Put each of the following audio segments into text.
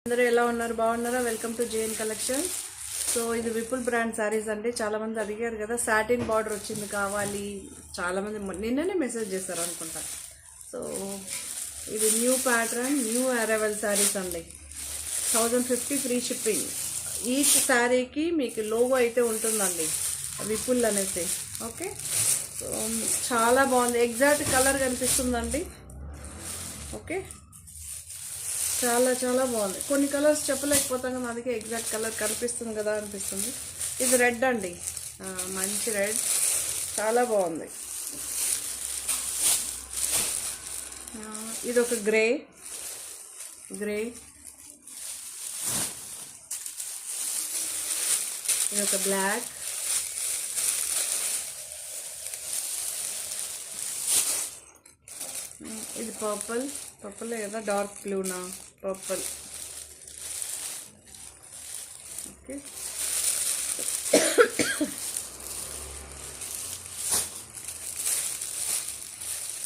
అందరూ ఎలా ఉన్నారు? బాగున్నారా? Welcome to JN collection. సో ఇది విపుల్ బ్రాండ్ శారీస్ అండి. చాలామంది అడిగారు కదా, సాటిన్ బార్డర్ వచ్చింది కావాలి. చాలామంది నిన్ననే మెసేజ్ చేశారు అనుకుంటా. సో ఇది new pattern, new arrival saris అండి. 1050 ఫ్రీ షిప్పింగ్. ఈచ్ శారీకి మీకు లోగో అయితే ఉంటుందండి, విపుల్ అనేసి. ఓకే, సో చాలా బాగుంది. ఎగ్జాక్ట్ కలర్ కనిపిస్తుందండి. ఓకే, చాలా చాలా బాగుంది. కొన్ని కలర్స్ చెప్పలేకపోతాం కదా, అందుకే ఎగ్జాక్ట్ కలర్ కనిపిస్తుంది కదా అనిపిస్తుంది. ఇది రెడ్ అండి, మంచి రెడ్, చాలా బాగుంది. ఇది ఒక గ్రే, ఇది ఒక బ్లాక్, ఇది పర్పుల్ కదా, డార్క్ బ్లూనా, పర్పుల్. ఓకే,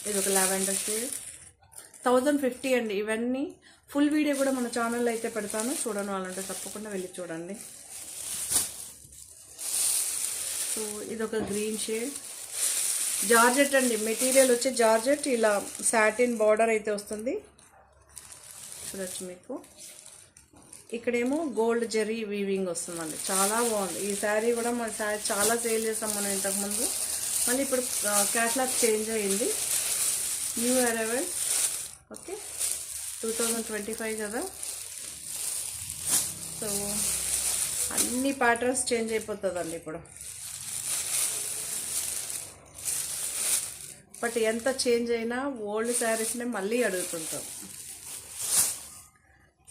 ఇది ఒక లావెండర్ షేడ్. 1050 అండి ఇవన్నీ. ఫుల్ వీడియో కూడా మన ఛానల్లో అయితే పెడతాను, చూడని వాళ్ళంటే తప్పకుండా వెళ్ళి చూడండి. సో ఇది ఒక గ్రీన్ షేడ్, జార్జెట్ అండి. మెటీరియల్ వచ్చి జార్జెట్, ఇలా సాటిన్ బార్డర్ అయితే వస్తుంది. చూడొచ్చు మీకు. ఇక్కడేమో గోల్డ్ జెరీ వీవింగ్ వస్తుందండి, చాలా బాగుంది. ఈ శారీ కూడా మన శారీ చాలా సేల్ చేస్తాం మనం ఇంతకుముందు. మళ్ళీ ఇప్పుడు క్యాట్లాగ్ చేంజ్ అయ్యింది, న్యూ అరైవల్. ఓకే, 2025 కదా. సో అన్ని ప్యాటర్న్స్ చేంజ్ అయిపోతుందండి ఇప్పుడు. బట్ ఎంత చేంజ్ అయినా ఓల్డ్ శారీస్నే మళ్ళీ అడుగుతుంటాం.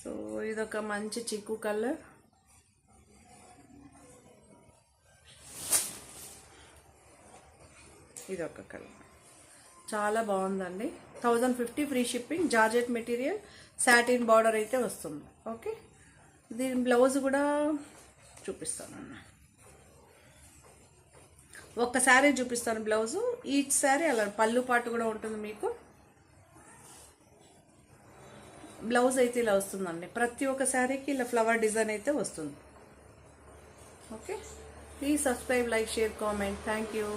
సో ఇదొక మంచి చిక్కు కలర్, ఇదొక కలర్, చాలా బాగుందండి. 1050 free shipping, georgette material, satin border అయితే వస్తుంది. ఓకే, దీని బ్లౌజ్ కూడా చూపిస్తాను. ఒక్క శారీ చూపిస్తాను బ్లౌజు. ఈచ్ శారీ అలా పళ్ళు పాటు కూడా ఉంటుంది మీకు. బ్లౌజ్ అయితే ఇలా వస్తుందండి. ప్రతి ఒక్క శారీకి ఇలా ఫ్లవర్ డిజైన్ అయితే వస్తుంది. Okay, please subscribe, like, share, comment. Thank you.